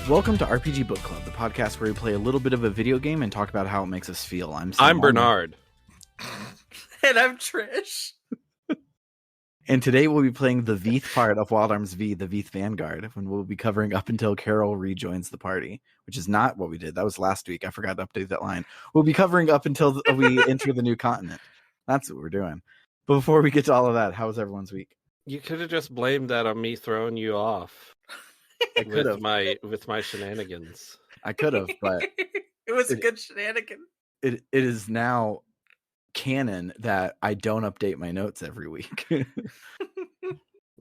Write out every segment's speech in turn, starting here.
Welcome to RPG Book Club, the podcast where we play a little bit of a video game and talk about how it makes us feel. I'm Bernard. And I'm Trish. And today we'll be playing the Veeth part of Wild Arms V, the Veeth Vanguard, when we'll be covering up until Carol rejoins the party, which is not what we did. That was last week. I forgot to update that line. We'll be covering up until we enter the new continent. That's what we're doing. But before we get to all of that, how was everyone's week? You could have just blamed that on me throwing you off. I could have. With my shenanigans. I could have, but it was a good shenanigan. It is now canon that I don't update my notes every week.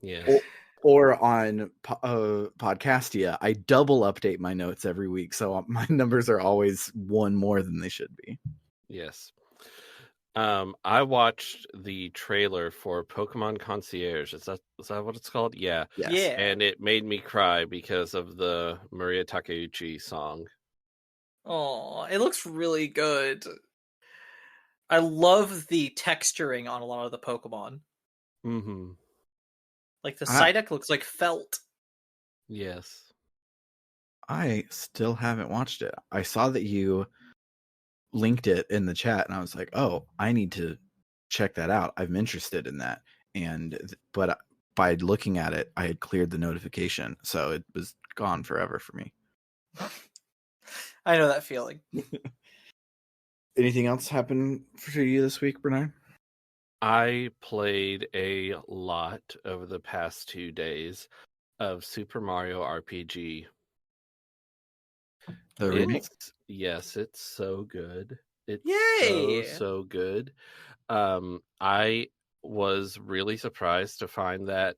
Yeah. Or on Podcastia, I double update my notes every week, so my numbers are always one more than they should be. Yes. I watched the trailer for Pokemon Concierge. Is that what it's called? Yeah. Yes. Yeah. And it made me cry because of the Maria Takeuchi song. Oh, it looks really good. I love the texturing on a lot of the Pokemon. Mm-hmm. Like the Psyduck looks like felt. Yes. I still haven't watched it. I saw that you linked it in the chat, and I was like, "Oh, I need to check that out. I'm interested in that." But by looking at it, I had cleared the notification, so it was gone forever for me. I know that feeling. Anything else happen for you this week, Bernard? I played a lot over the past 2 days of Super Mario RPG. The remake? Yes, it's so good. It's Yay! so good. I was really surprised to find that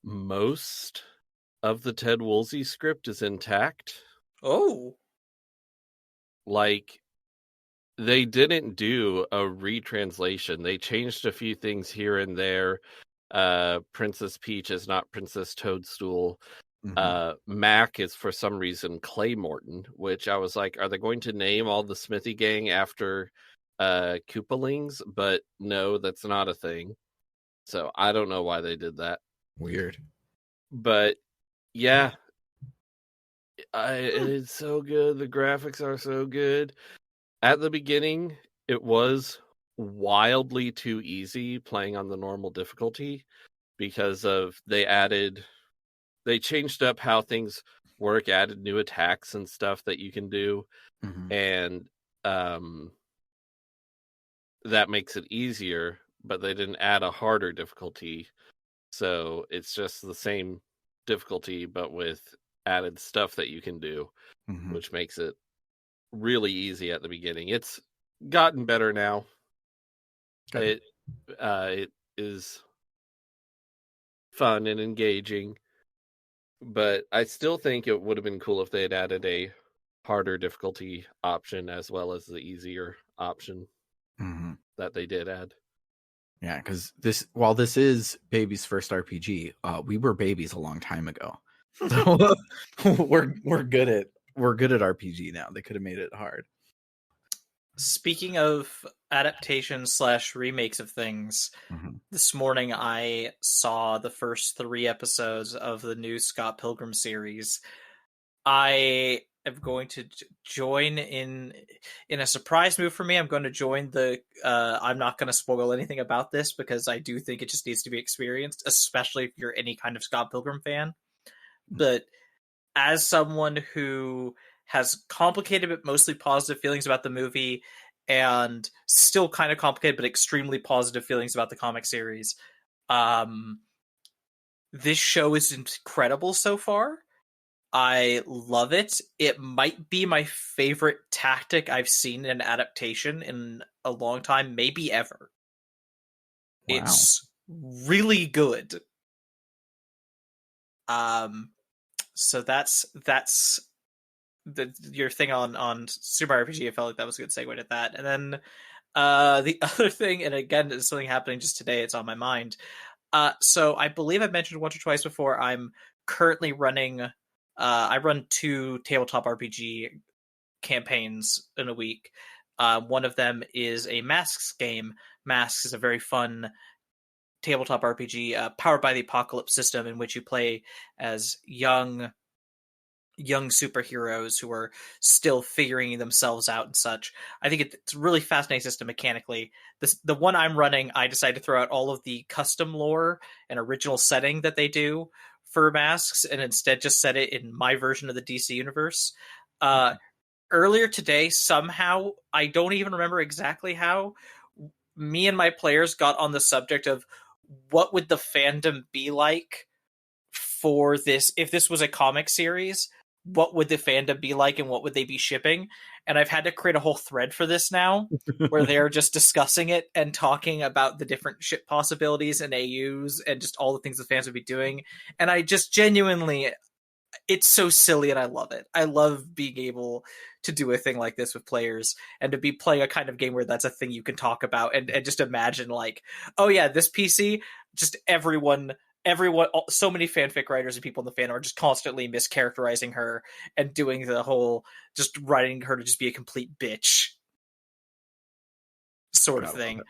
most of the Ted Woolsey script is intact. Oh. Like, they didn't do a retranslation. They changed a few things here and there. Princess Peach is not Princess Toadstool. Mm-hmm. Mac is for some reason Clay Morton, which I was like, are they going to name all the Smithy gang after Koopalings? But no, that's not a thing. So I don't know why they did that. Weird. But yeah, it's so good. The graphics are so good. At the beginning, it was wildly too easy playing on the normal difficulty because of they changed up how things work, added new attacks and stuff that you can do. Mm-hmm. And that makes it easier, but they didn't add a harder difficulty. So it's just the same difficulty, but with added stuff that you can do, Mm-hmm. which makes it really easy at the beginning. It's gotten better now. Okay. It is fun and engaging. But I still think it would have been cool if they had added a harder difficulty option as well as the easier option that they did add. Yeah, because while this is baby's first RPG, we were babies a long time ago. So we're good at RPG now. They could have made it hard. Speaking of adaptations / remakes of things, this morning I saw the first 3 episodes of the new Scott Pilgrim series. I am going to join in a surprise move for me. I'm going to join the I'm not going to spoil anything about this because I do think it just needs to be experienced, especially if you're any kind of Scott Pilgrim fan. But as someone who has complicated but mostly positive feelings about the movie and still kind of complicated but extremely positive feelings about the comic series, this show is incredible so far. I love it. It might be my favorite tactic I've seen in an adaptation in a long time, maybe ever. Wow. It's really good. So that's your thing on Super RPG. I felt like that was a good segue to that. And then the other thing, and again, it's something happening just today, it's on my mind. So I believe I've mentioned once or twice before, I'm currently running, I run 2 tabletop RPG campaigns in a week. One of them is a Masks game. Masks is a very fun tabletop RPG powered by the Apocalypse system in which you play as young young superheroes who are still figuring themselves out and such. I think it's a really fascinating system mechanically. The one I'm running, I decided to throw out all of the custom lore and original setting that they do for masks, and instead just set it in my version of the DC universe. Earlier today, somehow, I don't even remember exactly how, me and my players got on the subject of what would the fandom be like for this if this was a comic series. What would the fandom be like, and what would they be shipping? And I've had to create a whole thread for this now, where they're just discussing it and talking about the different ship possibilities and AUs and just all the things the fans would be doing. And I just genuinely, it's so silly and I love it. I love being able to do a thing like this with players and to be playing a kind of game where that's a thing you can talk about and just imagine like, oh yeah, this PC, just everyone, so many fanfic writers and people in the fandom are just constantly mischaracterizing her and doing the whole, just writing her to just be a complete bitch sort of thing.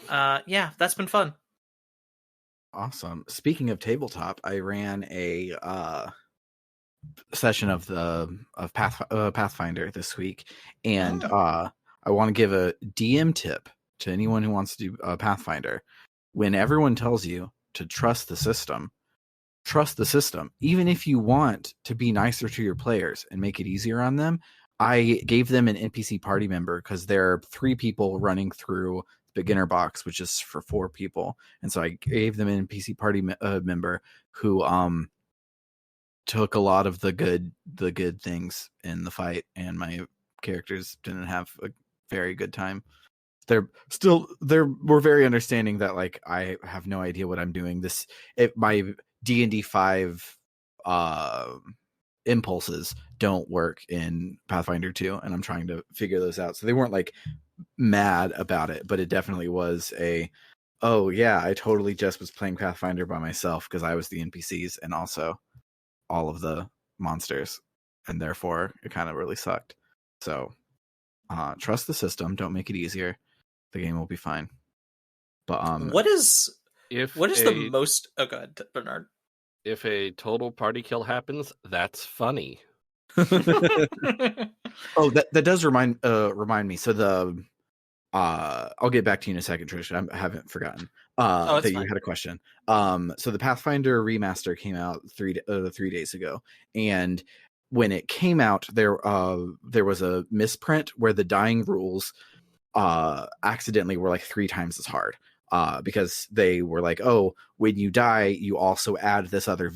Yeah, that's been fun. Awesome. Speaking of tabletop, I ran a session of Pathfinder this week, and I want to give a DM tip to anyone who wants to do Pathfinder. When everyone tells you to trust the system, even if you want to be nicer to your players and make it easier on them. I gave them an NPC party member because there are 3 people running through beginner box, which is for 4 people, and so I gave them an NPC party member who took a lot of the good things in the fight, and my characters didn't have a very good time. They're were very understanding that like I have no idea what I'm doing. My D&D 5 impulses don't work in Pathfinder 2, and I'm trying to figure those out. So they weren't like mad about it, but it definitely was oh yeah, I totally just was playing Pathfinder by myself because I was the NPCs and also all of the monsters, and therefore it kind of really sucked. So trust the system, don't make it easier. The game will be fine. But what is the most... Oh, go ahead, Bernard. If a total party kill happens, that's funny. Oh, that does remind me. So I'll get back to you in a second, Trish. I haven't forgotten that you had a question. So the Pathfinder remaster came out 3 days ago, and when it came out, there was a misprint where the dying rules accidentally were like 3 times as hard. Because they were like, oh, when you die, you also add this other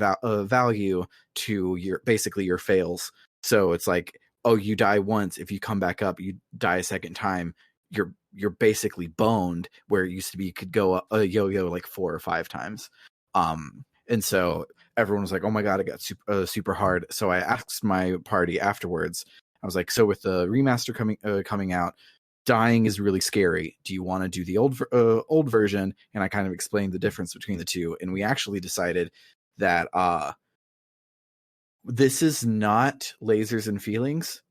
value to your fails. So it's like, oh, you die once. If you come back up, you die a second time. You're basically boned, where it used to be you could go a yo-yo like 4 or 5 times. And so everyone was like, oh my god, it got super hard. So I asked my party afterwards. I was like, so with the remaster coming out, dying is really scary. Do you want to do the old version? And I kind of explained the difference between the two, and we actually decided that this is not lasers and feelings.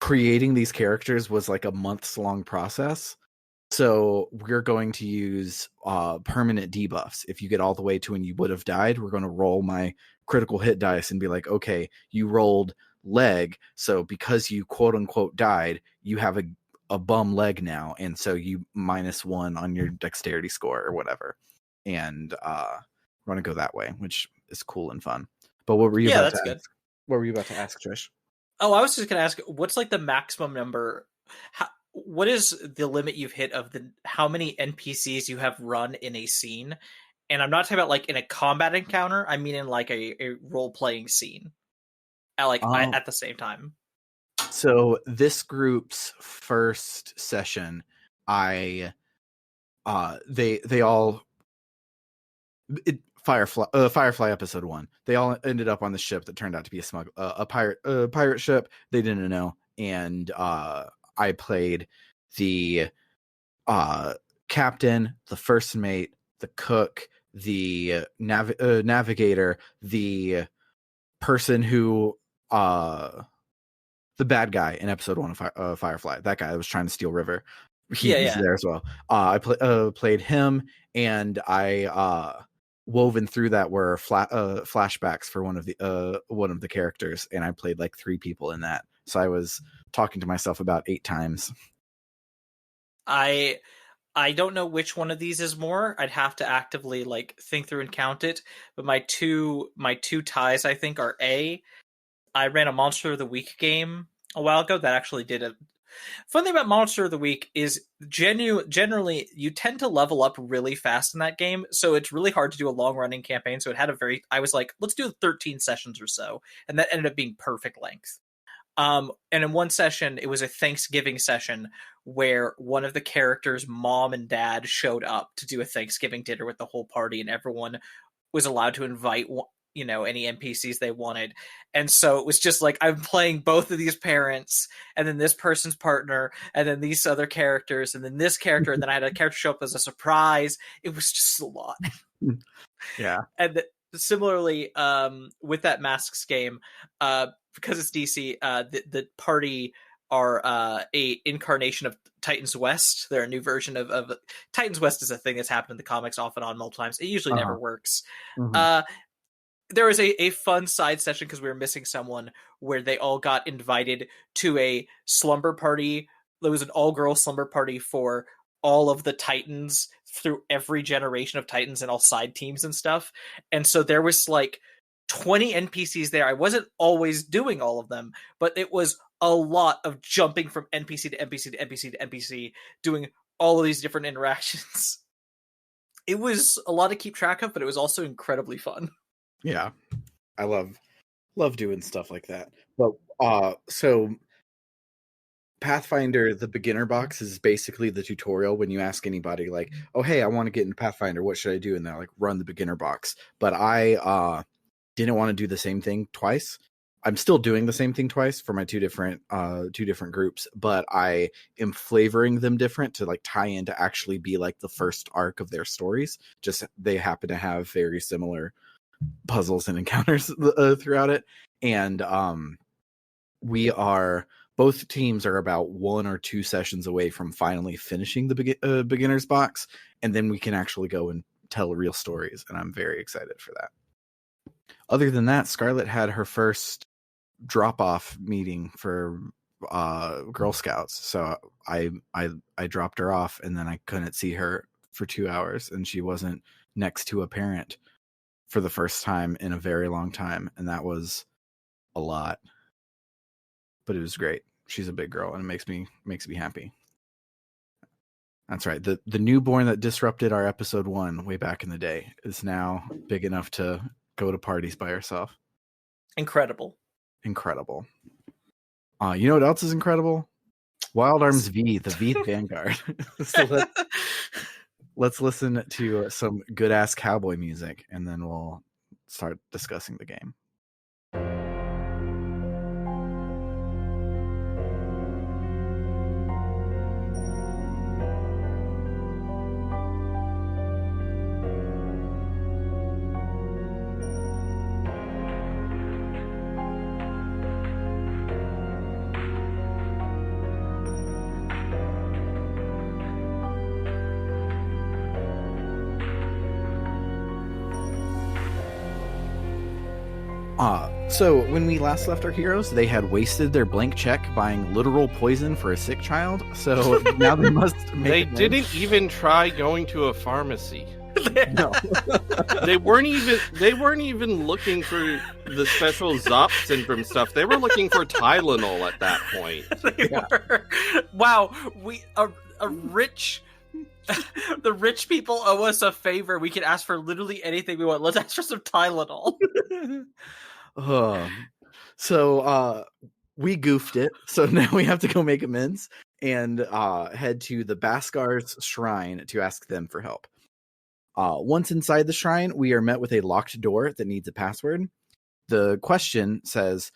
Creating these characters was like a months-long process. So we're going to use permanent debuffs. If you get all the way to when you would have died, we're going to roll my critical hit dice and be like, okay, you rolled leg, so because you quote unquote died, you have a bum leg now, and so you -1 on your dexterity score or whatever. And we're going to go that way, which is cool and fun. But what were you about to ask? What were you about to ask, Trish? Oh, I was just going to ask, what's like the maximum number? What is the limit you've hit of how many NPCs you have run in a scene? And I'm not talking about like in a combat encounter. I mean in like a role-playing scene at the same time. So this group's first session, they all Firefly episode 1. They all ended up on the ship that turned out to be a pirate ship. They didn't know, and I played the captain, the first mate, the cook, the navigator, the person who the bad guy in episode 1 of Firefly. That guy that was trying to steal River. He was there as well. I played him, and I woven through that were flashbacks for one of the characters, and I played like 3 people in that. So I was talking to myself about 8 times. I don't know which one of these is more. I'd have to actively like think through and count it. But my two ties, I think, are I ran a Monster of the Week game a while ago that actually did a. Fun thing about Monster of the Week is generally you tend to level up really fast in that game, so it's really hard to do a long running campaign. So it had I was like, let's do 13 sessions or so, and that ended up being perfect length. And in one session, it was a Thanksgiving session where one of the characters' mom and dad showed up to do a Thanksgiving dinner with the whole party, and everyone was allowed to invite any NPCs they wanted. And so it was just like I'm playing both of these parents, and then this person's partner, and then these other characters, and then this character, and then I had a character show up as a surprise. It was just a lot. Yeah. And similarly, with that Masks game, because it's DC, the party are a incarnation of Titans West. They're a new version of Titans West is a thing that's happened in the comics off and on multiple times. It usually never works. Mm-hmm. There was a fun side session because we were missing someone where they all got invited to a slumber party. There was an all-girl slumber party for all of the Titans through every generation of Titans and all side teams and stuff. And so there was like 20 NPCs there. I wasn't always doing all of them, but it was a lot of jumping from NPC to NPC to NPC to NPC, doing all of these different interactions. It was a lot to keep track of, but it was also incredibly fun. Yeah. I love doing stuff like that. But so Pathfinder, the beginner box is basically the tutorial when you ask anybody like, oh, hey, I want to get into Pathfinder. What should I do? And they're like, run the beginner box. But I didn't want to do the same thing twice. I'm still doing the same thing twice for my two different groups, but I am flavoring them different to like tie in to actually be like the first arc of their stories. Just they happen to have very similar puzzles and encounters throughout it. And both teams are about 1 or 2 sessions away from finally finishing the beginner's box, and then we can actually go and tell real stories, and I'm very excited for that. Other than that, Scarlett had her first drop-off meeting for Girl Scouts, so I dropped her off, and then I couldn't see her for 2 hours, and she wasn't next to a parent for the first time in a very long time, and that was a lot. But it was great. She's a big girl, and it makes me happy. That's right. The newborn that disrupted our episode 1 way back in the day is now big enough to go to parties by herself. Incredible. You know what else is incredible? Wild Arms V, the V Vanguard. So let's listen to some good ass cowboy music, and then we'll start discussing the game. So when we last left our heroes, they had wasted their blank check buying literal poison for a sick child. So now they must make They didn't even try going to a pharmacy. No. They weren't even looking for the special Zop syndrome stuff. They were looking for Tylenol at that point. Wow, we a rich. The rich people owe us a favor. We can ask for literally anything we want. Let's ask for some Tylenol. So we goofed it. So now we have to go make amends and head to the Baskar's shrine to ask them for help. Once inside the shrine, we are met with a locked door that needs a password. The question says,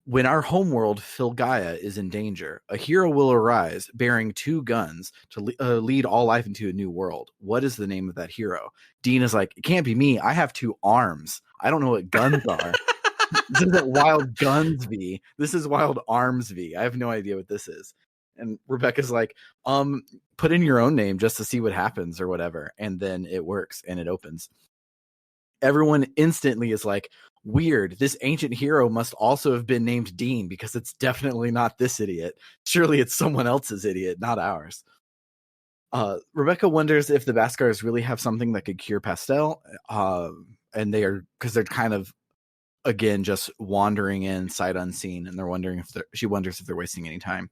when our homeworld, Filgaia, is in danger, a hero will arise bearing 2 guns to lead all life into a new world. What is the name of that hero? Dean is like, it can't be me. I have 2 arms. I don't know what guns are. This isn't Wild Guns V. This is Wild Arms V. I have no idea what this is. And Rebecca's like, put in your own name just to see what happens or whatever. And then it works and it opens. everyone instantly is like, weird, this ancient hero must also have been named Dean, because it's definitely not this idiot. Surely it's someone else's idiot, not ours. Rebecca wonders if the Baskars really have something that could cure Pastel, and they're kind of, again, just wandering in sight unseen, and she wonders if they're wasting any time.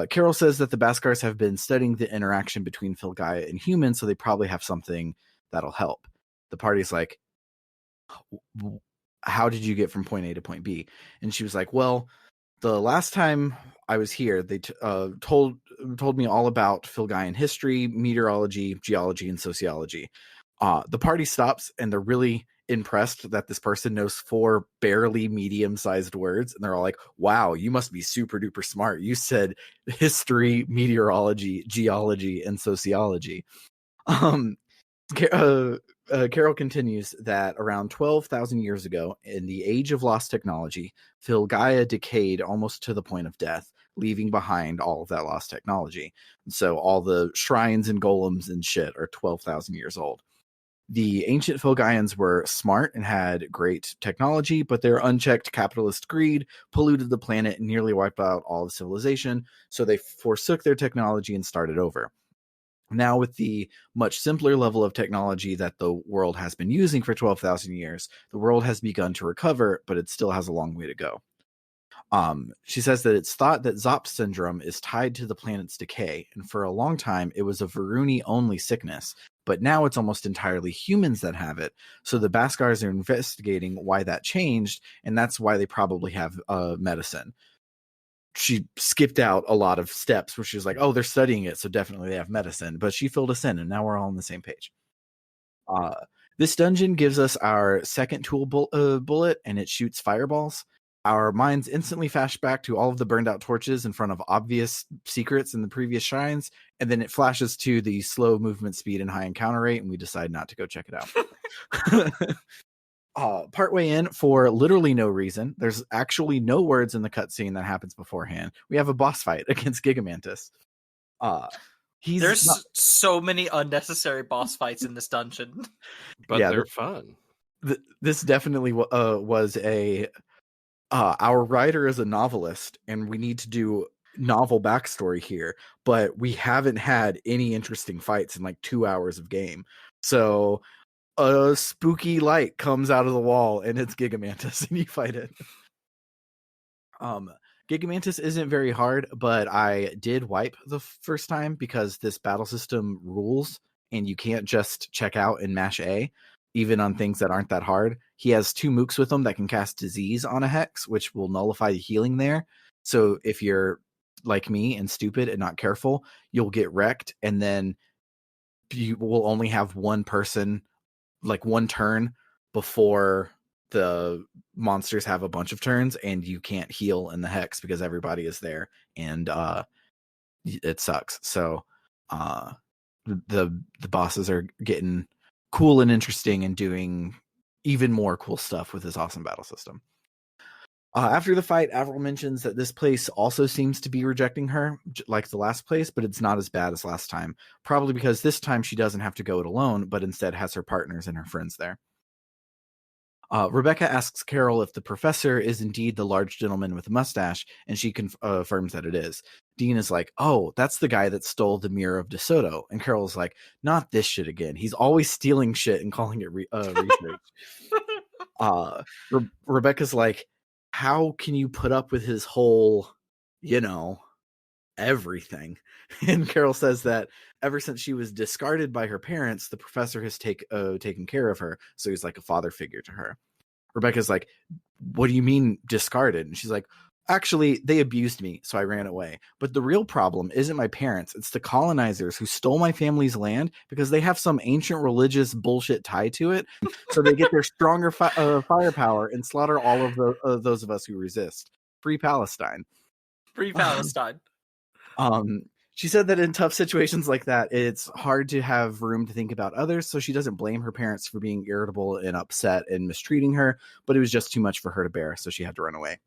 Carol says that the Baskars have been studying the interaction between Filgaia and humans, so they probably have something that'll help. The party's like, how did you get from point A to point B? And she was like, well, the last time I was here, they told me all about Filgaian history, meteorology, geology, and sociology. The party stops, and they're really impressed that this person knows 4 barely medium-sized words, and they're all like, wow, you must be super duper smart. You said history, meteorology, geology, and sociology. Carol continues that around 12,000 years ago, in the age of lost technology, Filgaia decayed almost to the point of death, leaving behind all of that lost technology. So all the shrines and golems and shit are 12,000 years old. The ancient Filgaians were smart and had great technology, but their unchecked capitalist greed polluted the planet and nearly wiped out all of civilization, so they forsook their technology and started over. Now, with the much simpler level of technology that the world has been using for 12,000 years, the world has begun to recover, but it still has a long way to go. She says that it's thought that Zop syndrome is tied to the planet's decay, and for a long time it was a Varuni-only sickness, but now it's almost entirely humans that have it, so the Baskars are investigating why that changed, and that's why they probably have medicine. She skipped out a lot of steps where she was like, oh, they're studying it, so definitely they have medicine, but she filled us in, and now we're all on the same page. This dungeon gives us our second tool bullet, and it shoots fireballs. Our minds instantly flash back to all of the burned out torches in front of obvious secrets in the previous shrines, and then it flashes to the slow movement speed and high encounter rate, and we decide not to go check it out. Partway in, for literally no reason, there's actually no words in the cutscene that happens beforehand. We have a boss fight against Gigamantis. There's so many unnecessary boss fights in this dungeon, but they're fun. This definitely was a. Our writer is a novelist, and we need to do novel backstory here, but we haven't had any interesting fights in like 2 hours of game. So a spooky light comes out of the wall, and it's Gigamantis, and you fight it. Gigamantis isn't very hard, but I did wipe the first time because this battle system rules, and you can't just check out and mash A, even on things that aren't that hard. He has 2 mooks with him that can cast disease on a hex, which will nullify the healing there. So if you're like me and stupid and not careful, you'll get wrecked, and then you will only have one person, like one turn before the monsters have a bunch of turns, and you can't heal in the hex because everybody is there, and it sucks. So the bosses are getting cool and interesting and doing even more cool stuff with this awesome battle system. After the fight, Avril mentions that this place also seems to be rejecting her, like the last place, but it's not as bad as last time. Probably because this time she doesn't have to go it alone, but instead has her partners and her friends there. Rebecca asks Carol if the professor is indeed the large gentleman with a mustache, and she confirms that it is. Dean is like, oh, that's the guy that stole the Mirror of DeSoto. And Carol's like, not this shit again. He's always stealing shit and calling it research. Rebecca's like, how can you put up with his whole, everything? And Carol says that ever since she was discarded by her parents, the professor has taken care of her, so he's like a father figure to her. Rebecca's like, what do you mean discarded? And she's like, actually, they abused me, so I ran away. But the real problem isn't my parents, it's the colonizers who stole my family's land because they have some ancient religious bullshit tied to it, so they get their stronger firepower and slaughter all of those of us who resist. Free Palestine. Free Palestine. She said that in tough situations like that, it's hard to have room to think about others, so she doesn't blame her parents for being irritable and upset and mistreating her, but it was just too much for her to bear, so she had to run away.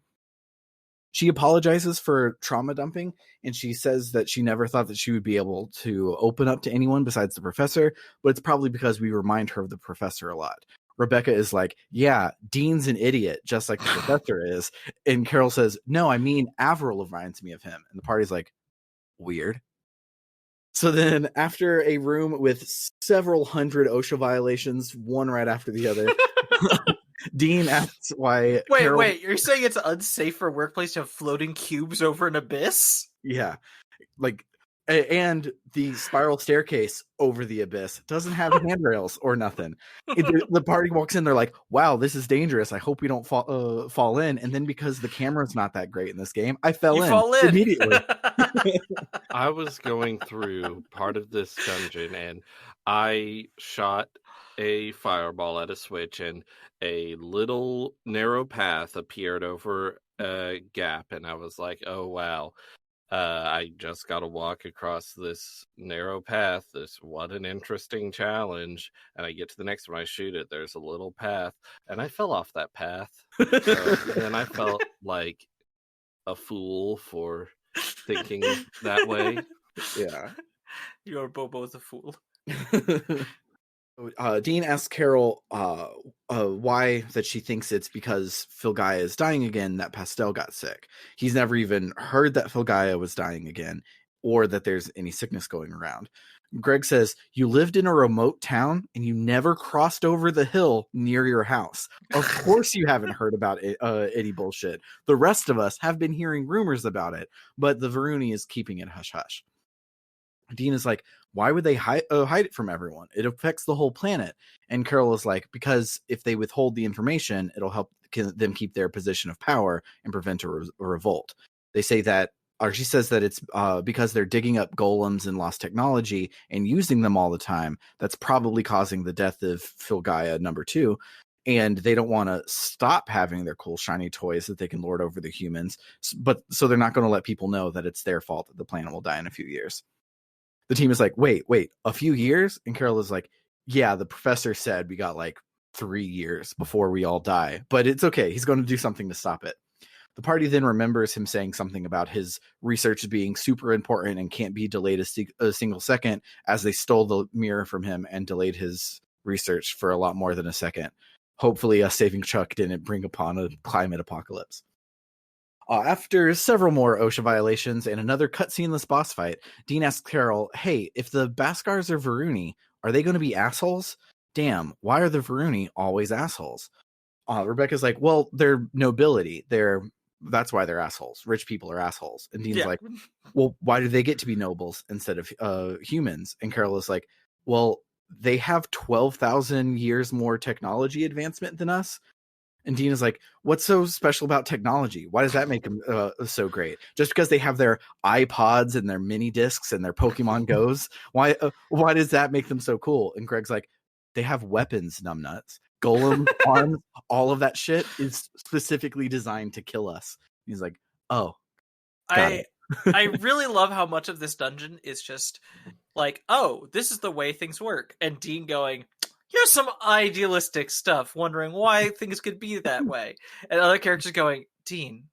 She apologizes for trauma dumping, and she says that she never thought that she would be able to open up to anyone besides the professor, but it's probably because we remind her of the professor a lot. Rebecca is like, yeah, Dean's an idiot, just like the professor is. And Carol says, no, I mean, Avril reminds me of him. And the party's like, weird. So then after a room with several hundred OSHA violations, one right after the other, Dean asks why Carol... Wait, you're saying it's unsafe for a workplace to have floating cubes over an abyss? Yeah. Like, and the spiral staircase over the abyss doesn't have handrails or nothing. The party walks in, they're like, wow, this is dangerous. I hope we don't fall in. And then because the camera's not that great in this game, I fell in immediately. I was going through part of this dungeon and I shot a fireball at a switch and a little narrow path appeared over a gap, and I was like, oh wow, I just got to walk across this narrow path. What an interesting challenge. And I get to the next one, I shoot it, there's a little path, and I fell off that path. Then I felt like a fool for thinking that way. Yeah. Your Bobo's a fool. Dean asks Carol why that she thinks it's because Filgaia is dying again that Pastel got sick. He's never even heard that Filgaia was dying again or that there's any sickness going around. Greg says, you lived in a remote town and you never crossed over the hill near your house. Of course you haven't heard about any bullshit. The rest of us have been hearing rumors about it, but the Varuni is keeping it hush-hush. Dean is like, why would they hide it from everyone? It affects the whole planet. And Carol is like, because if they withhold the information, it'll help them keep their position of power and prevent a revolt. They say that, or she says that it's because they're digging up golems and lost technology and using them all the time. That's probably causing the death of Filgaia #2. And they don't want to stop having their cool shiny toys that they can lord over the humans. But so they're not going to let people know that it's their fault that the planet will die in a few years. The team is like, wait, a few years? And Carol is like, yeah, the professor said we got like 3 years before we all die, but it's okay. He's going to do something to stop it. The party then remembers him saying something about his research being super important and can't be delayed a single second, as they stole the mirror from him and delayed his research for a lot more than a second. Hopefully, saving Chuck didn't bring upon a climate apocalypse. After several more OSHA violations and another cutsceneless boss fight, Dean asks Carol, hey, if the Baskars are Varuni, are they going to be assholes? Damn, why are the Varuni always assholes? Rebecca's like, well, they're nobility. That's why they're assholes. Rich people are assholes. And Dean's like, well, why do they get to be nobles instead of humans? And Carol is like, well, they have 12,000 years more technology advancement than us. And Dean is like, what's so special about technology? Why does that make them so great? Just because they have their iPods and their mini discs and their Pokemon Goes? Why does that make them so cool? And Greg's like, they have weapons, numbnuts. Golem, arms, all of that shit is specifically designed to kill us. He's like, oh. I really love how much of this dungeon is just like, oh, this is the way things work. And Dean going, here's some idealistic stuff, wondering why things could be that way. And other characters going, Dean,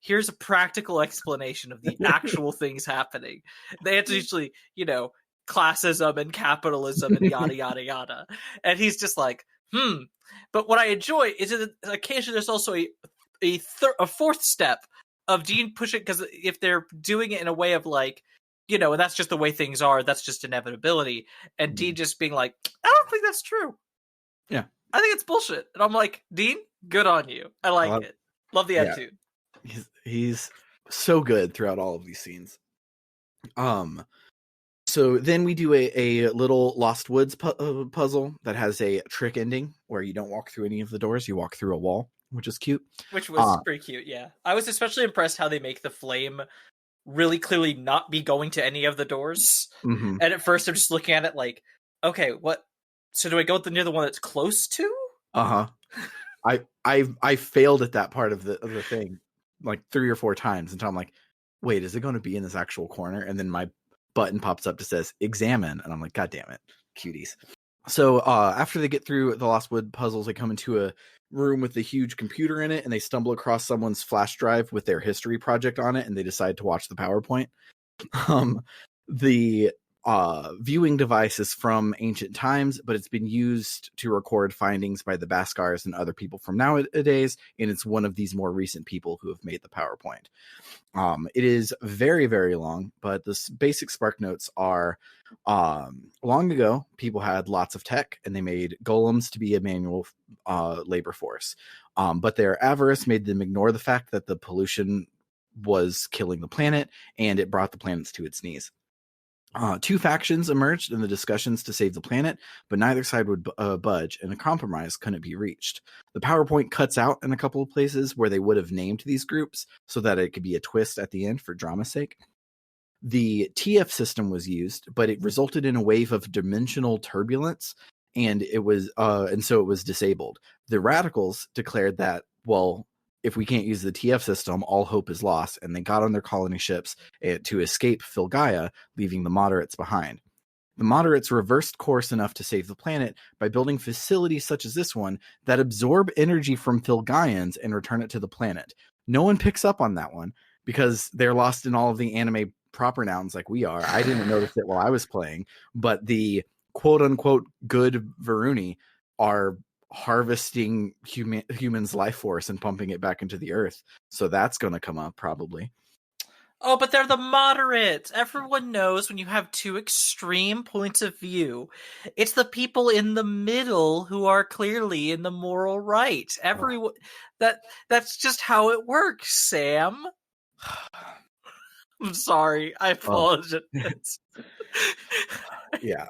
here's a practical explanation of the actual things happening. They have to usually, classism and capitalism and yada, yada, yada. And he's just like, But what I enjoy is that occasionally there's also a fourth step of Dean pushing, because if they're doing it in a way of like, and that's just the way things are, that's just inevitability. And Dean just being like, I don't think that's true. Yeah. I think it's bullshit. And I'm like, Dean, good on you. I like it. Love the attitude. He's so good throughout all of these scenes. So then we do a little Lost Woods puzzle that has a trick ending where you don't walk through any of the doors, you walk through a wall, which is cute. Which was pretty cute, yeah. I was especially impressed how they make the flame really clearly not be going to any of the doors. Mm-hmm. And at first I'm just looking at it like, okay, what? So do I go near the one that's close to? Uh-huh. I failed at that part of the thing like 3 or 4 times until I'm like, wait, is it going to be in this actual corner? And then my button pops up that says examine, and I'm like, god damn it, cuties. So after they get through the Lost Wood puzzles, they come into a room with a huge computer in it, and they stumble across someone's flash drive with their history project on it, and they decide to watch the PowerPoint. The viewing devices from ancient times, but it's been used to record findings by the Baskars and other people from nowadays, and it's one of these more recent people who have made the PowerPoint. It is very, very long, but the basic spark notes are long ago, people had lots of tech and they made golems to be a manual labor force. But their avarice made them ignore the fact that the pollution was killing the planet and it brought the planets to its knees. Two factions emerged in the discussions to save the planet, but neither side would budge, and a compromise couldn't be reached. The PowerPoint cuts out in a couple of places where they would have named these groups so that it could be a twist at the end for drama's sake. The TF system was used, but it resulted in a wave of dimensional turbulence, and so it was disabled. The radicals declared that, well, if we can't use the TF system, all hope is lost, and they got on their colony ships to escape Filgaia, leaving the moderates behind. The moderates reversed course enough to save the planet by building facilities such as this one that absorb energy from Filgaians and return it to the planet. No one picks up on that one because they're lost in all of the anime proper nouns like we are. I didn't notice it while I was playing, but the quote-unquote good Varuni are harvesting humans' life force and pumping it back into the earth. So that's going to come up probably. Oh, but they're the moderates. Everyone knows when you have two extreme points of view, it's the people in the middle who are clearly in the moral right. Everyone that's just how it works, Sam. I'm sorry. I apologize. Yeah.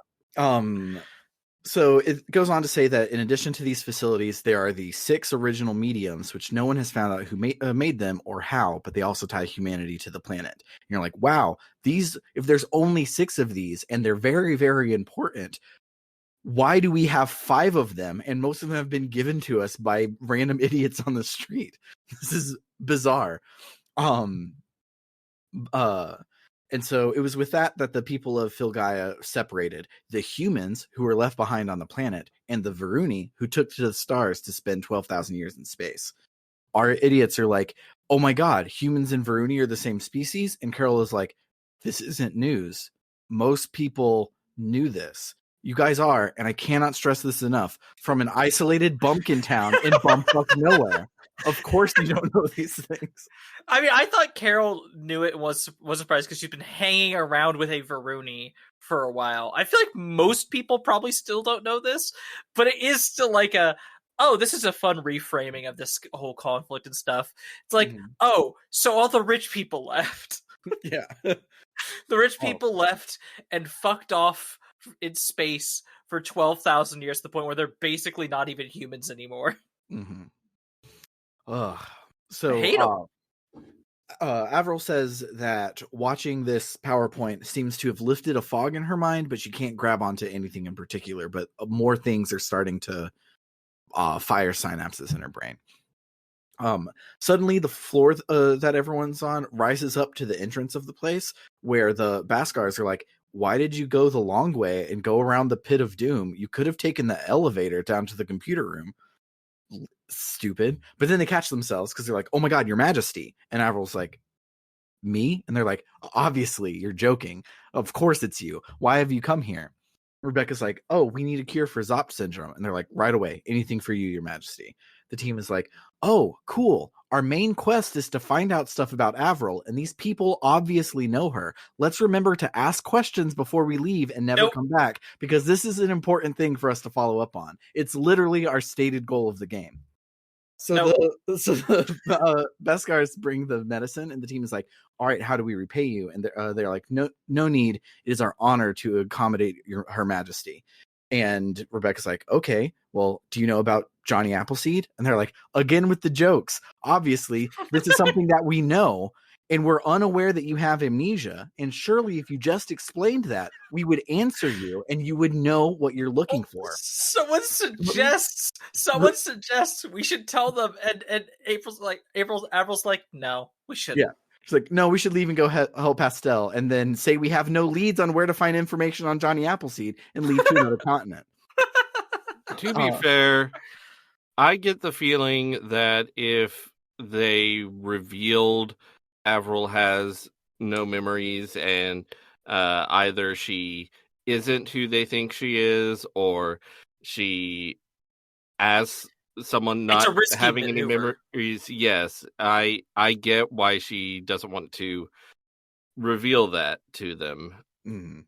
So it goes on to say that in addition to these facilities, there are the 6 original mediums, which no one has found out who made them or how, but they also tie humanity to the planet. And you're like, wow, if there's only 6 of these and they're very, very important, why do we have 5 of them? And most of them have been given to us by random idiots on the street. This is bizarre. And so it was with that the people of Filgaia separated. The humans who were left behind on the planet and the Varuni who took to the stars to spend 12,000 years in space. Our idiots are like, oh my god, humans and Varuni are the same species? And Carol is like, this isn't news. Most people knew this. You guys are, and I cannot stress this enough, from an isolated bumpkin town in bumfuck nowhere. Of course you don't know these things. I mean, I thought Carol knew it and was surprised because she's been hanging around with a Varuni for a while. I feel like most people probably still don't know this, but it is still like this is a fun reframing of this whole conflict and stuff. It's like, so all the rich people left. Yeah. The rich people left and fucked off in space for 12,000 years to the point where they're basically not even humans anymore. Mm-hmm. So I hate them. Avril says that watching this PowerPoint seems to have lifted a fog in her mind, but she can't grab onto anything in particular, but more things are starting to fire synapses in her brain. Suddenly the floor that everyone's on rises up to the entrance of the place where the Baskars are like, why did you go the long way and go around the pit of doom? You could have taken the elevator down to the computer room. Stupid. But then they catch themselves because they're like, oh my god, your majesty. And Avril's like, me? And they're like, obviously you're joking. Of course it's you. Why have you come here? Rebecca's like, oh, we need a cure for Zop syndrome. And they're like, right away, anything for you, your majesty. The team is like, oh, cool. Our main quest is to find out stuff about Avril, and these people obviously know her. Let's remember to ask questions before we leave and never come back, because this is an important thing for us to follow up on. It's literally our stated goal of the game. So the Beskars bring the medicine, and the team is like, all right, how do we repay you? And they're like, no need. It is our honor to accommodate her majesty. And Rebecca's like, okay, well, do you know about Johnny Appleseed? And they're like, again with the jokes. Obviously, this is something that we know, and we're unaware that you have amnesia. And surely if you just explained that, we would answer you and you would know what you're looking for. Someone suggests we should tell them, and Avril's like, no, we shouldn't. Yeah. It's like, no, we should leave and go help Pastel, and then say we have no leads on where to find information on Johnny Appleseed and leave to another continent. To be fair, I get the feeling that if they revealed Avril has no memories and Either she isn't who they think she is, or she, as someone It's not a risky having any maneuver. memories, yes, I get why she doesn't want to reveal that to them. Mm.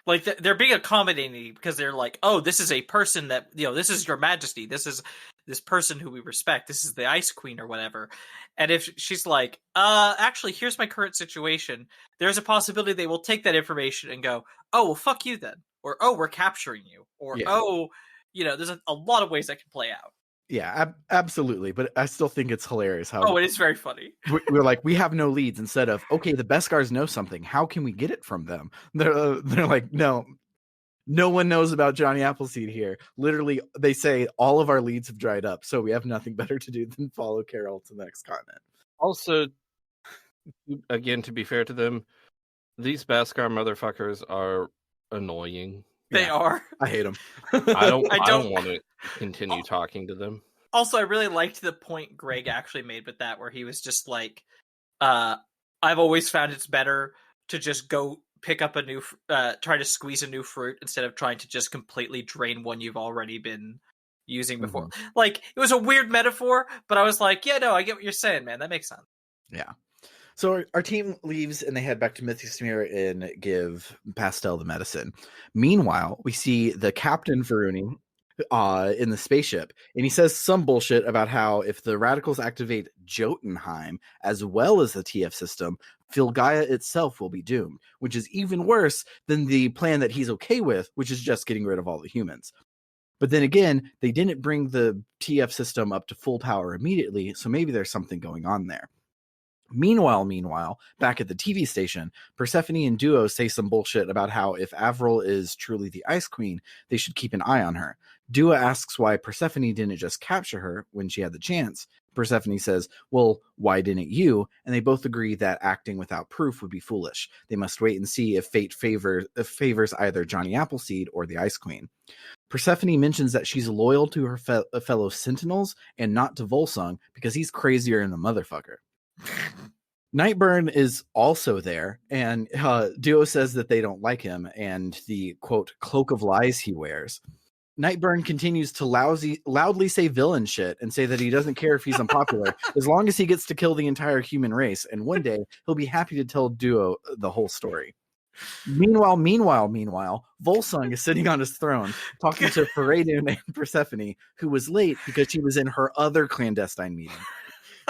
Like they're being accommodating because they're like, oh, this is a person that, you know, this is your majesty, this is this person who we respect, this is the ice queen or whatever. And if she's like, actually, here's my current situation, there's a possibility they will take that information and go, oh, well, fuck you then, or oh, we're capturing you, or Yeah. oh, you know, there's a lot of ways that can play out. Yeah, absolutely. But I still think it's hilarious how Oh, it is very funny. we're like, we have no leads, instead of, okay, the Beskars know something. How can we get it from them? They're like, no one knows about Johnny Appleseed here. Literally, they say all of our leads have dried up, so we have nothing better to do than follow Carol to the next continent. Also, again, to be fair to them, these Beskar motherfuckers are annoying. They are. I hate them. I don't I don't- want to continue talking to them. Also, I really liked the point Greg actually made with that, where he was just like, I've always found it's better to just go pick up a new, try to squeeze a new fruit instead of trying to just completely drain one you've already been using before. Mm-hmm. Like, it was a weird metaphor, but I was like, yeah, no, I get what you're saying, man. That makes sense. Yeah. So our team leaves and they head back to Mythosmere and give Pastel the medicine. Meanwhile, we see the Captain Varuni in the spaceship, and he says some bullshit about how if the radicals activate Jotunheim as well as the TF system, Filgaia itself will be doomed, which is even worse than the plan that he's okay with, which is just getting rid of all the humans. But then again, they didn't bring the TF system up to full power immediately, so maybe there's something going on there. Meanwhile, back at the TV station, Persephone and Duo say some bullshit about how if Avril is truly the Ice Queen, they should keep an eye on her. Duo asks why Persephone didn't just capture her when she had the chance. Persephone says, well, why didn't you? And they both agree that acting without proof would be foolish. They must wait and see if fate favors either Johnny Appleseed or the Ice Queen. Persephone mentions that she's loyal to her fellow Sentinels and not to Volsung because he's crazier than a motherfucker. Nightburn is also there, and Duo says that they don't like him and the, quote, cloak of lies he wears. Nightburn continues to loudly say villain shit and say that he doesn't care if he's unpopular as long as he gets to kill the entire human race, and one day he'll be happy to tell Duo the whole story. Meanwhile, Volsung is sitting on his throne talking to Feridun and Persephone, who was late because she was in her other clandestine meeting.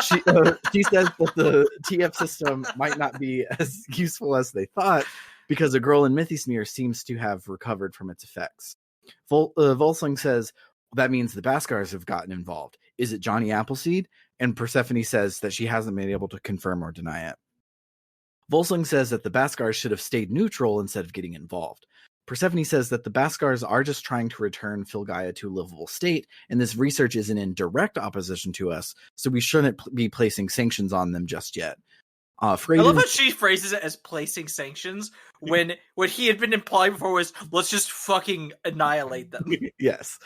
She says that the TF system might not be as useful as they thought because a girl in Mythosmere seems to have recovered from its effects. Volsung says that means the Baskars have gotten involved. Is it Johnny Appleseed? And Persephone says that she hasn't been able to confirm or deny it. Volsung says that the Baskars should have stayed neutral instead of getting involved. Persephone says that the Baskars are just trying to return Filgaia to a livable state, and this research isn't in direct opposition to us, so we shouldn't be placing sanctions on them just yet. I love how she phrases it as placing sanctions when what he had been implying before was, let's just fucking annihilate them. Yes.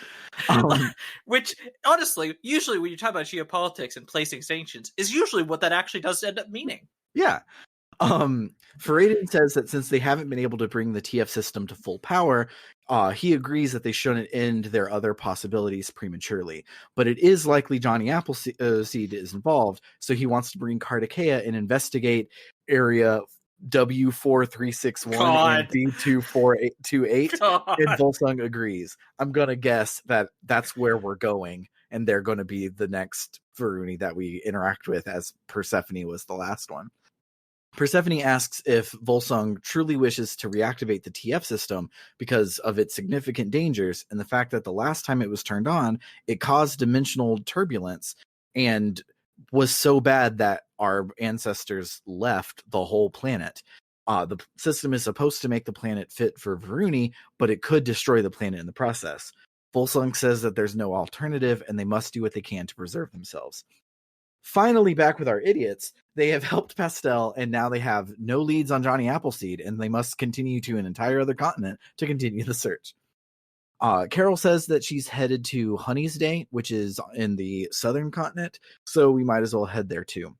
Which, honestly, usually when you talk about geopolitics and placing sanctions, is usually what that actually does end up meaning. Yeah. Feridun says that since they haven't been able to bring the TF system to full power, he agrees that they shouldn't end their other possibilities prematurely. But it is likely Johnny Appleseed is involved, so he wants to bring Kardakea and investigate area W4361 and B2428, and Volsung agrees. I'm gonna guess that that's where we're going, and they're going to be the next Varuni that we interact with, as Persephone was the last one. Persephone asks if Volsung truly wishes to reactivate the TF system because of its significant dangers and the fact that the last time it was turned on, it caused dimensional turbulence and was so bad that our ancestors left the whole planet. The system is supposed to make the planet fit for Varuni, but it could destroy the planet in the process. Volsung says that there's no alternative and they must do what they can to preserve themselves. Finally, back with our idiots, they have helped Pastel, and now they have no leads on Johnny Appleseed, and they must continue to an entire other continent to continue the search. Carol says that she's headed to Honey's Day, which is in the southern continent, so we might as well head there too.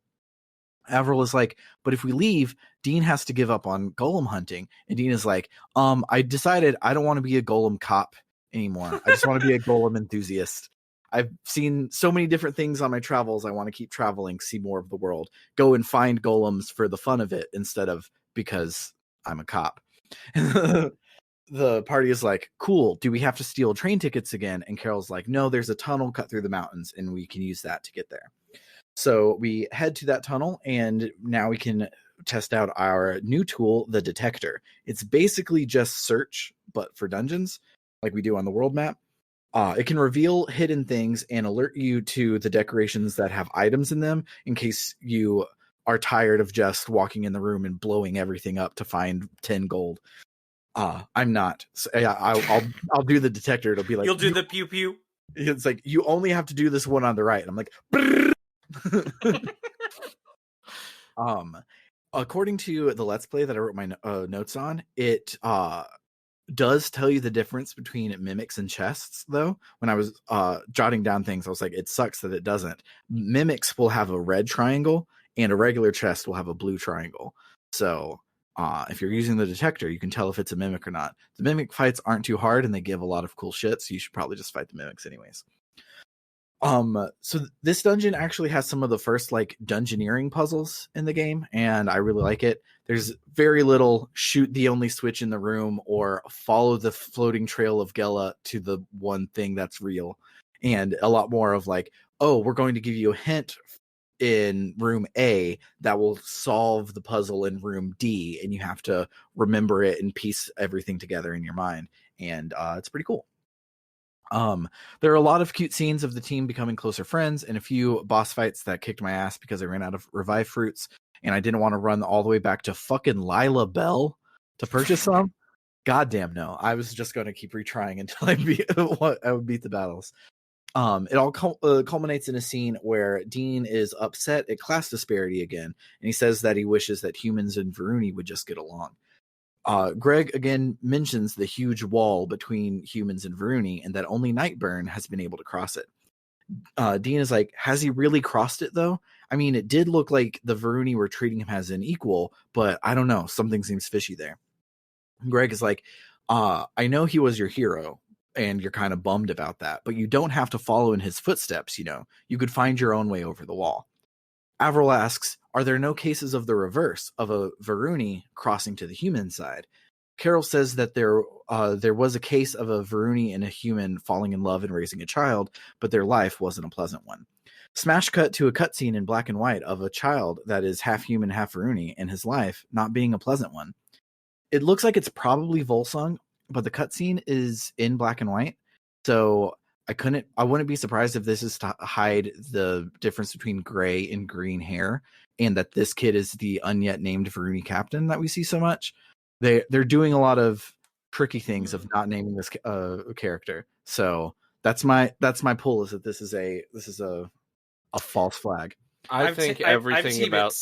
Avril is like, but if we leave, Dean has to give up on golem hunting. And Dean is like, I decided I don't want to be a golem cop anymore. I just want to be a golem enthusiast. I've seen so many different things on my travels. I want to keep traveling, see more of the world, go and find golems for the fun of it instead of because I'm a cop. The party is like, cool, do we have to steal train tickets again? And Carol's like, no, there's a tunnel cut through the mountains and we can use that to get there. So we head to that tunnel, and now we can test out our new tool, the detector. It's basically just search, but for dungeons, like we do on the world map. It can reveal hidden things and alert you to the decorations that have items in them in case you are tired of just walking in the room and blowing everything up to find 10 gold. I'm not. So, yeah, I'll do the detector. It'll be like, you'll do the pew pew. It's like, you only have to do this one on the right. And I'm like, according to the Let's Play that I wrote my notes on, it does tell you the difference between mimics and chests, though. When I was jotting down things, I was like, it sucks that it doesn't. Mimics will have a red triangle, and a regular chest will have a blue triangle. So if you're using the detector, you can tell if it's a mimic or not. The mimic fights aren't too hard, and they give a lot of cool shit, so you should probably just fight the mimics anyways. So this dungeon actually has some of the first like dungeoneering puzzles in the game, and I really like it. There's very little shoot the only switch in the room or follow the floating trail of Gela to the one thing that's real, and a lot more of like, oh, we're going to give you a hint in room A that will solve the puzzle in room D, and you have to remember it and piece everything together in your mind, and it's pretty cool. There are a lot of cute scenes of the team becoming closer friends and a few boss fights that kicked my ass because I ran out of revive fruits and I didn't want to run all the way back to fucking Lila Bell to purchase some. Goddamn no. I was just going to keep retrying until I would beat the battles. It all culminates in a scene where Dean is upset at class disparity again, and he says that he wishes that humans and Varuni would just get along. Greg again mentions the huge wall between humans and Varuni and that only Nightburn has been able to cross it. Dean is like, has he really crossed it though? I mean, it did look like the Varuni were treating him as an equal, but I don't know. Something seems fishy there. Greg is like, I know he was your hero and you're kind of bummed about that, but you don't have to follow in his footsteps, you know. You could find your own way over the wall. Avril asks, are there no cases of the reverse of a Varuni crossing to the human side? Carol says that there was a case of a Varuni and a human falling in love and raising a child, but their life wasn't a pleasant one. Smash cut to a cutscene in black and white of a child that is half human, half Varuni, and his life not being a pleasant one. It looks like it's probably Volsung, but the cutscene is in black and white, so I wouldn't be surprised if this is to hide the difference between gray and green hair, and that this kid is the unyet named Varuni captain that we see so much. They're doing a lot of tricky things of not naming this character. So that's my pull, is that this is a false flag. I think everything about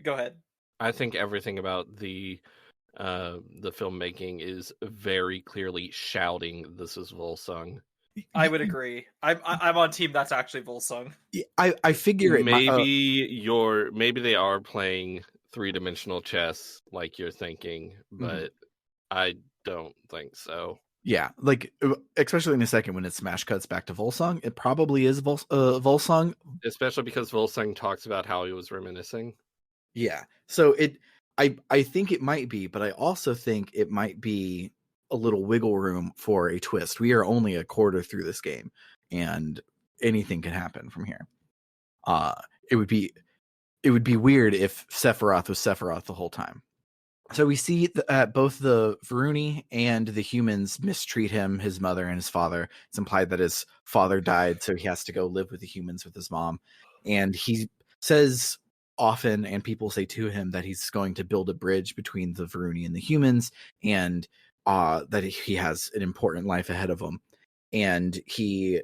go ahead. I think everything about the filmmaking is very clearly shouting this is Volsung. I would agree. I'm on team that's actually Volsung. I figure it maybe they are playing three-dimensional chess like you're thinking, but I don't think so. Yeah, like especially in a second when it smash cuts back to Volsung, it probably is Volsung. Especially because Volsung talks about how he was reminiscing. Yeah, so I think it might be, but I also think it might be a little wiggle room for a twist. We are only a quarter through this game, and anything can happen from here. It would be weird if Sephiroth was Sephiroth the whole time. So we see both the Varuni and the humans mistreat him, his mother and his father. It's implied that his father died, so he has to go live with the humans with his mom. And he says often, and people say to him, that he's going to build a bridge between the Varuni and the humans, and that he has an important life ahead of him. And the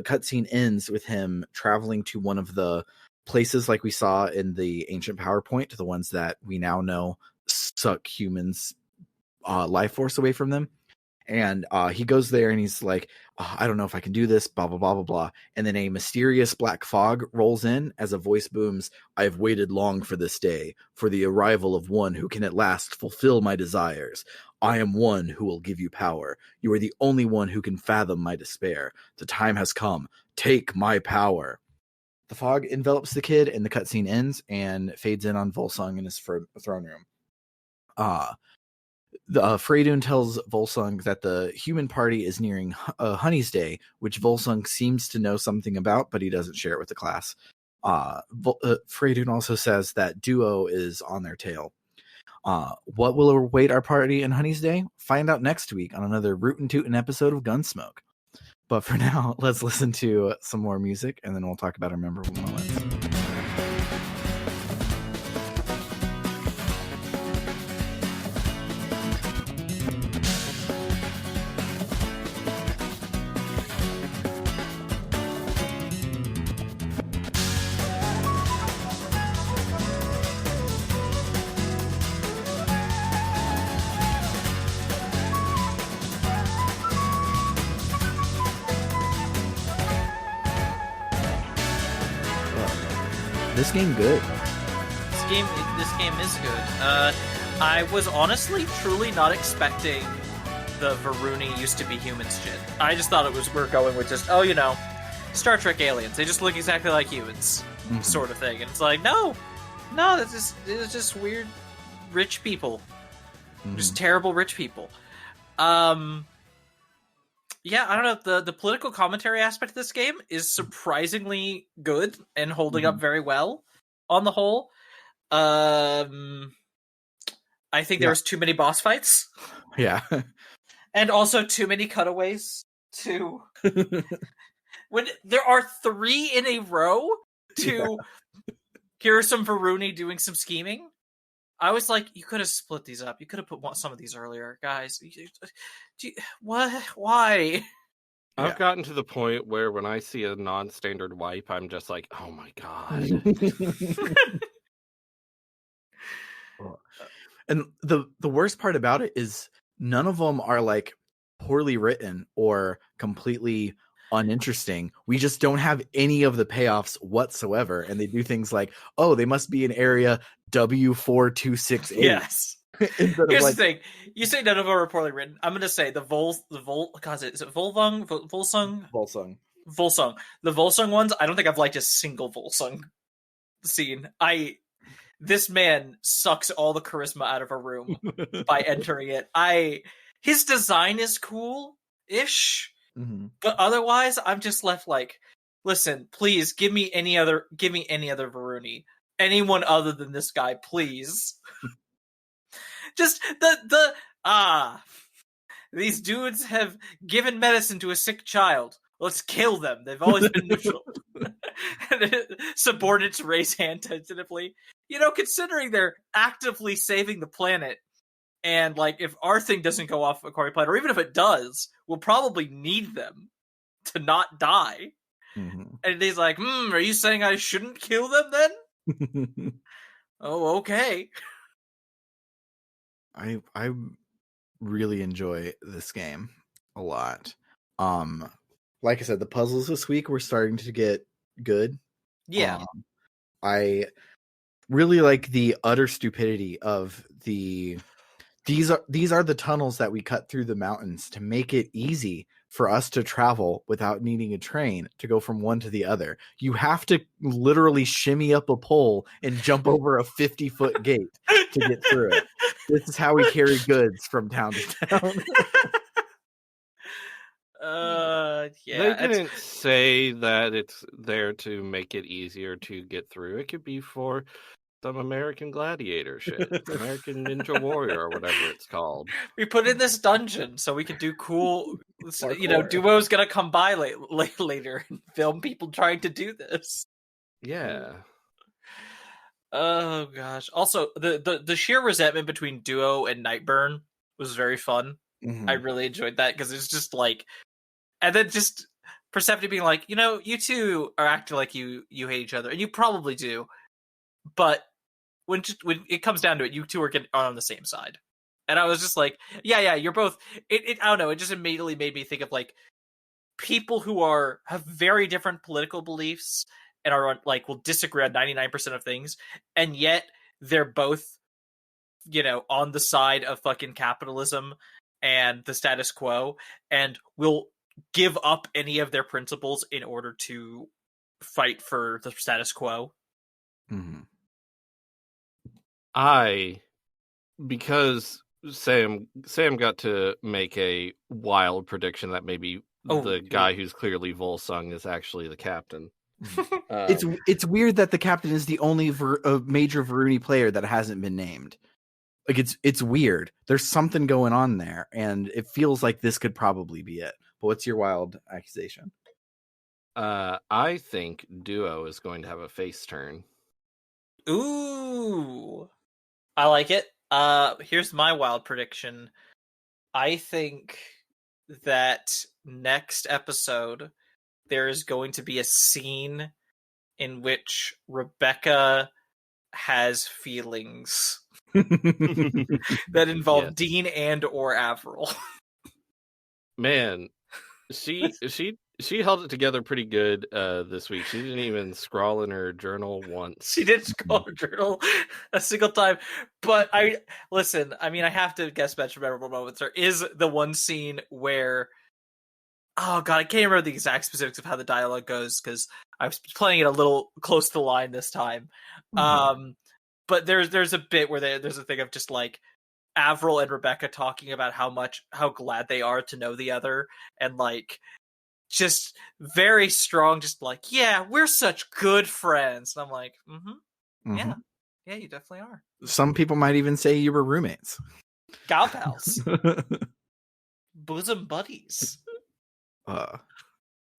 cutscene ends with him traveling to one of the places like we saw in the ancient PowerPoint, the ones that we now know suck humans life force away from them. And he goes there and he's like, I don't know if I can do this, blah, blah, blah, blah, blah. And then a mysterious black fog rolls in as a voice booms, I have waited long for this day, for the arrival of one who can at last fulfill my desires. I am one who will give you power. You are the only one who can fathom my despair. The time has come. Take my power. The fog envelops the kid, and the cutscene ends and fades in on Volsung in his throne room. Freydun tells Volsung that the human party is nearing Honey's Day, which Volsung seems to know something about, but he doesn't share it with the class. Freydun also says that Duo is on their tail. What will await our party in Honey's Day? Find out next week on another Rootin' Tootin' episode of Gunsmoke. But for now, let's listen to some more music, and then we'll talk about our memorable moments. This game good. This game is good. I was honestly truly not expecting the Varuni used to be humans shit. I just thought we're going with just, Star Trek aliens. They just look exactly like humans, sort of thing. And it's like, no, it's just weird rich people. Just terrible rich people. Yeah, I don't know. The political commentary aspect of this game is surprisingly good and holding up very well on the whole. I think there was too many boss fights. Yeah. And also too many cutaways to when there are 3 in a row to hear some Varuni doing some scheming. I was like, you could have split these up. You could have put some of these earlier, guys. What? Why? I've gotten to the point where when I see a non-standard wipe, I'm just like, oh my god. And the worst part about it is none of them are like poorly written or completely uninteresting. We just don't have any of the payoffs whatsoever. And they do things like, oh, they must be in area W4268. Yes. Here's the thing. You say none of them are poorly written. I'm going to say the God, is it Volsung? Volsung. The Volsung ones, I don't think I've liked a single Volsung scene. This man sucks all the charisma out of a room by entering it. His design is cool-ish, but otherwise, I'm just left like, listen, please give me any other Varuni, anyone other than this guy, please. Just these dudes have given medicine to a sick child. Let's kill them. They've always been neutral. Subordinates raise hand tentatively. Considering they're actively saving the planet, and like if our thing doesn't go off according to plan, or even if it does, we'll probably need them to not die. And he's like, are you saying I shouldn't kill them then? Oh, okay. I really enjoy this game a lot. Like I said, the puzzles this week were starting to get good. Yeah. I really like the utter stupidity of these are the tunnels that we cut through the mountains to make it easy for us to travel without needing a train to go from one to the other. You have to literally shimmy up a pole and jump over a 50-foot gate to get through it. This is how we carry goods from town to town. Yeah. They didn't say that it's there to make it easier to get through. It could be for some American Gladiator shit, American Ninja Warrior, or whatever it's called. We put in this dungeon so we could do cool. Duo's gonna come by later and film people trying to do this. Yeah. Oh gosh. Also, the sheer resentment between Duo and Nightburn was very fun. I really enjoyed that because it's just like, and then just Persephone being like, you two are acting like you hate each other, and you probably do, but when it comes down to it, you two are on the same side. And I was just like, yeah, you're both. I don't know. It just immediately made me think of like people who have very different political beliefs and are like will disagree on 99% of things, and yet they're both, on the side of fucking capitalism and the status quo, and will give up any of their principles in order to fight for the status quo. Mm-hmm. Because Sam got to make a wild prediction that maybe the guy who's clearly Volsung is actually the captain. It's weird that the captain is the only major Varuni player that hasn't been named. Like it's weird. There's something going on there, and it feels like this could probably be it. But what's your wild accusation? I think Duo is going to have a face turn. Ooh, I like it. Here's my wild prediction. I think that next episode there is going to be a scene in which Rebecca has feelings that involve Dean and or Avril. Man, she held it together pretty good this week. She didn't even scrawl in her journal once. She didn't scrawl her journal a single time. But I have to guess best memorable moments. There is the one scene where, oh god, I can't remember the exact specifics of how the dialogue goes because I was playing it a little close to the line this time. Mm-hmm. But there's a bit where there's a thing of just like Avril and Rebecca talking about how glad they are to know the other, and like just very strong, just like, yeah, we're such good friends. And I'm like, yeah, you definitely are. Some people might even say you were roommates. Gal pals. Bosom buddies.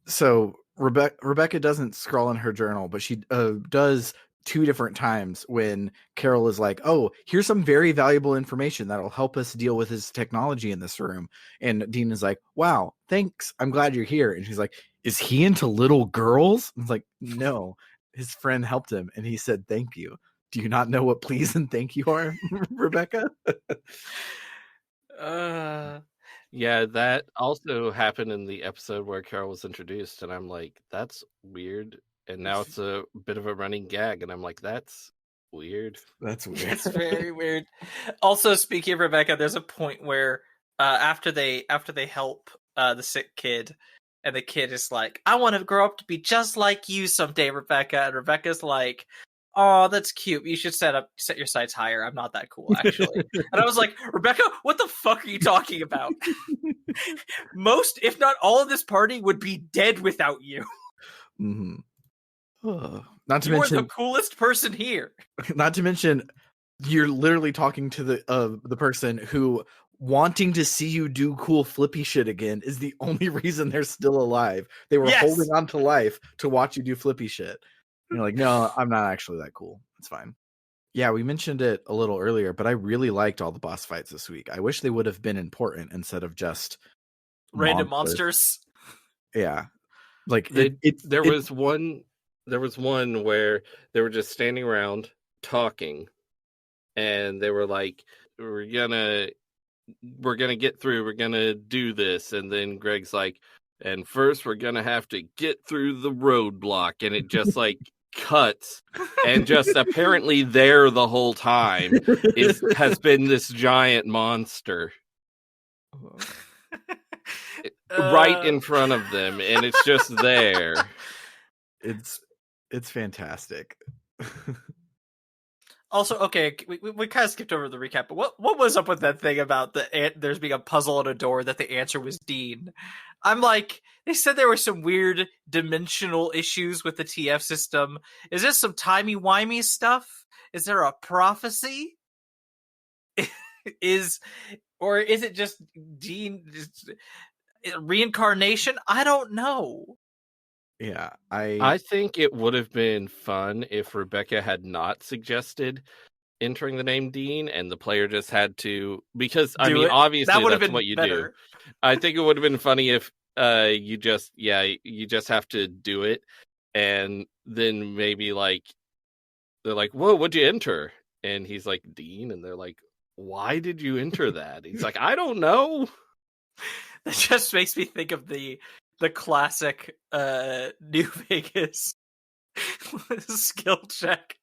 So Rebecca doesn't scrawl in her journal, but she does 2 different times when Carol is like, oh, here's some very valuable information that'll help us deal with his technology in this room. And Dean is like, wow, thanks. I'm glad you're here. And she's like, is he into little girls? And it's like, no, his friend helped him. And he said, thank you. Do you not know what please and thank you are, Rebecca? Yeah, that also happened in the episode where Carol was introduced, and I'm like, that's weird. And now it's a bit of a running gag, and I'm like, that's weird. That's weird. That's very weird. Also, speaking of Rebecca, there's a point where after they help the sick kid, and the kid is like, I want to grow up to be just like you someday, Rebecca. And Rebecca's like, oh, that's cute. You should set your sights higher. I'm not that cool, actually. And I was like, Rebecca, what the fuck are you talking about? Most, if not all of this party would be dead without you. Mm-hmm. Not to you mention are the coolest person here. Not to mention, you're literally talking to the person who wanting to see you do cool flippy shit again is the only reason they're still alive. They were holding on to life to watch you do flippy shit. And you're like, no, I'm not actually that cool. It's fine. Yeah, we mentioned it a little earlier, but I really liked all the boss fights this week. I wish they would have been important instead of just random monsters. Yeah, like there was one where they were just standing around talking, and they were like, we're gonna get through, we're gonna do this, and then Greg's like, and first we're gonna have to get through the roadblock, and it just like cuts, and just apparently there the whole time has been this giant monster right in front of them, and it's just there. It's fantastic. Also, okay, we kind of skipped over the recap, but what was up with that thing about there's being a puzzle on a door that the answer was Dean? I'm like, they said there were some weird dimensional issues with the TF system. Is this some timey-wimey stuff? Is there a prophecy? Or is it just Dean reincarnation? I don't know. Yeah, I think it would have been fun if Rebecca had not suggested entering the name Dean, and the player just had to, because obviously that's what you do. I think it would have been funny if you just have to do it, and then maybe like they're like, whoa, what'd you enter? And he's like, Dean, and they're like, why did you enter that? He's like, I don't know. That just makes me think of the the classic New Vegas skill check,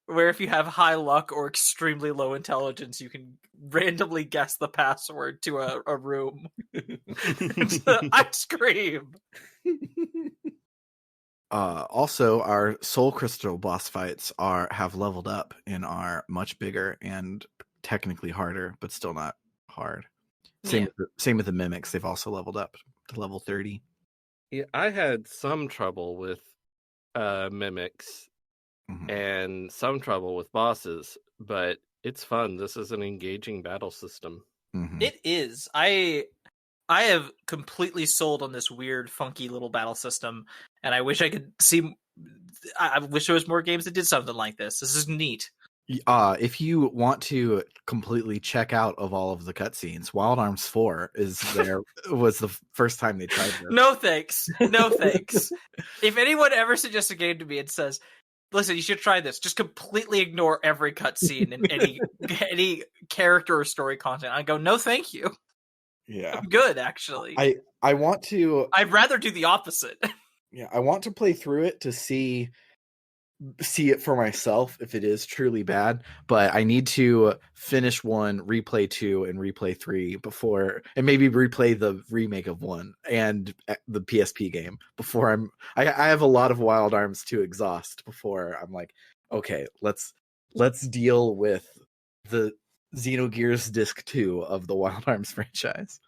where if you have high luck or extremely low intelligence, you can randomly guess the password to a room. Ice cream. Also, our Soul Crystal boss fights have leveled up and are much bigger and technically harder, but still not hard. Same with the mimics; they've also leveled up to level 30. Yeah, I had some trouble with mimics and some trouble with bosses, but it's fun. This is an engaging battle system. It is. I have completely sold on this weird, funky little battle system, and I wish I could see. I wish there was more games that did something like this. This is neat. If you want to completely check out of all of the cutscenes, Wild Arms 4 was the first time they tried this. No thanks. No thanks. If anyone ever suggests a game to me and says, listen, you should try this, just completely ignore every cutscene and any character or story content, I go, no thank you. Yeah. I'm good, actually. I want to... I'd rather do the opposite. Yeah, I want to play through it to see it for myself if it is truly bad, but I need to finish 1, replay 2, and replay 3 before, and maybe replay the remake of 1 and the PSP game before I have a lot of Wild Arms to exhaust before I'm like, okay, let's deal with the Xenogears Disc 2 of the Wild Arms franchise.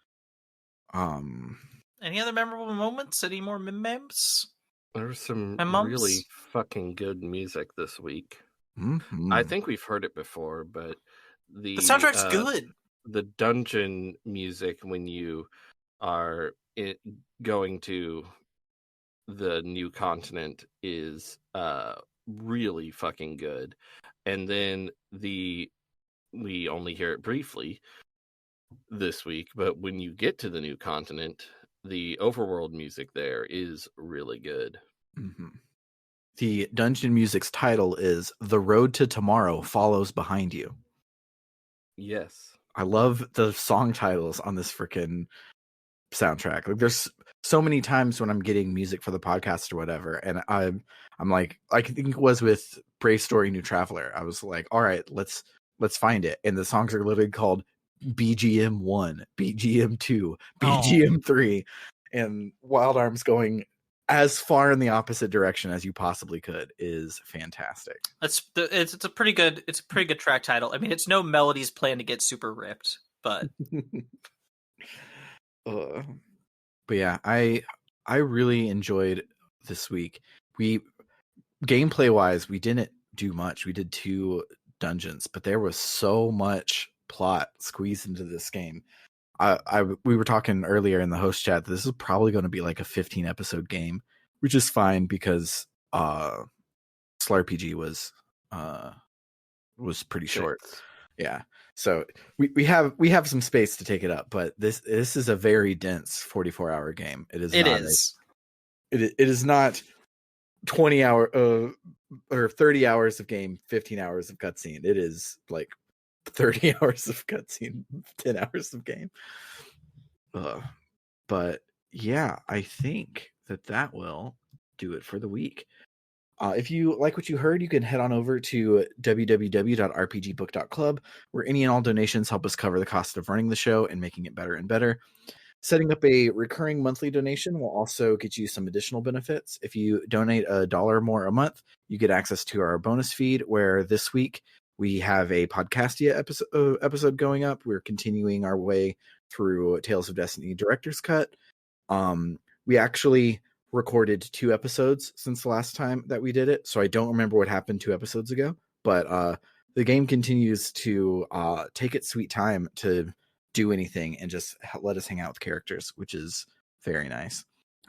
Any other memorable moments? Any more memes? There's some really fucking good music this week. I think we've heard it before, but the soundtrack's good. The dungeon music when you are going to the new continent is really fucking good. And then we only hear it briefly this week, but when you get to the new continent, the overworld music there is really good. The dungeon music's title is The Road to Tomorrow Follows Behind You. Yes. I love the song titles on this freaking soundtrack. Like, there's so many times when I'm getting music for the podcast or whatever, and I'm like, I think it was with Brave Story New Traveler. I was like, all right, let's find it. And the songs are literally called BGM 1, BGM 2, BGM 3, and Wild Arms going as far in the opposite direction as you possibly could is fantastic. It's a pretty good track title. I mean, it's no Melody's Plan to Get Super Ripped, but but yeah, I really enjoyed this week. We gameplay wise, we didn't do much. We did 2 dungeons, but there was so much plot squeezed into this game. We were talking earlier in the host chat that this is probably going to be like a 15 episode game, which is fine because SLRPG was pretty short. Yeah. So we have some space to take it up, but this is a very dense 44-hour game. It is not 20 hour or 30 hours of game, 15 hours of cutscene. It is like 30 hours of cutscene, 10 hours of game. But yeah, I think that will do it for the week. If you like what you heard, you can head on over to www.rpgbook.club, where any and all donations help us cover the cost of running the show and making it better and better. Setting up a recurring monthly donation will also get you some additional benefits. If you donate $1 more a month, you get access to our bonus feed, where this week we have a Podcastia episode going up. We're continuing our way through Tales of Destiny Director's Cut. We actually recorded 2 episodes since the last time that we did it, so I don't remember what happened 2 episodes ago, but the game continues to take its sweet time to do anything and just let us hang out with characters, which is very nice.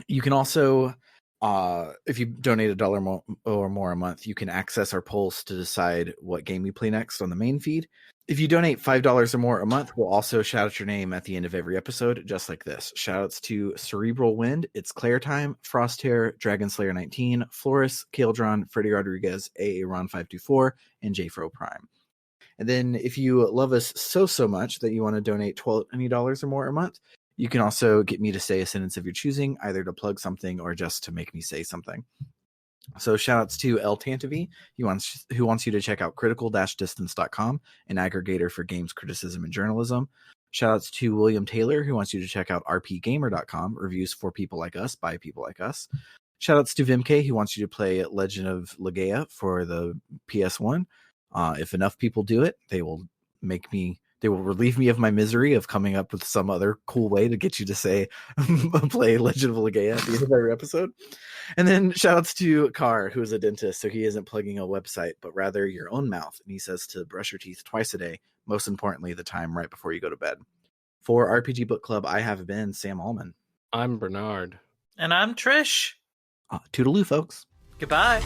You can also, if you donate $1 or more a month, you can access our polls to decide what game we play next on the main feed. If you donate $5 or more a month, we'll also shout out your name at the end of every episode, just like this. Shoutouts to Cerebral Wind, It's Claire Time, Frosthair, Dragonslayer 19, Floris, Kaldron, Freddy Rodriguez, AA Ron 524, and JFro Prime. And then if you love us so much that you want to donate $20 or more a month, You can also get me to say a sentence of your choosing, either to plug something or just to make me say something. So shout outs to El Tantavi, who wants you to check out critical-distance.com, an aggregator for games criticism and journalism. Shout outs to William Taylor, who wants you to check out rpgamer.com, reviews for people like us by people like us. Shout outs to Vimk, who wants you to play Legend of Legaia for the PS1. If enough people do it, they will relieve me of my misery of coming up with some other cool way to get you to say play Legend of Legaia at the end of every episode. And then shout outs to Carr, who is a dentist, so he isn't plugging a website, but rather your own mouth. And he says to brush your teeth twice a day, most importantly, the time right before you go to bed. For RPG Book Club, I have been Sam Allman. I'm Bernard. And I'm Trish. Toodaloo, folks. Goodbye.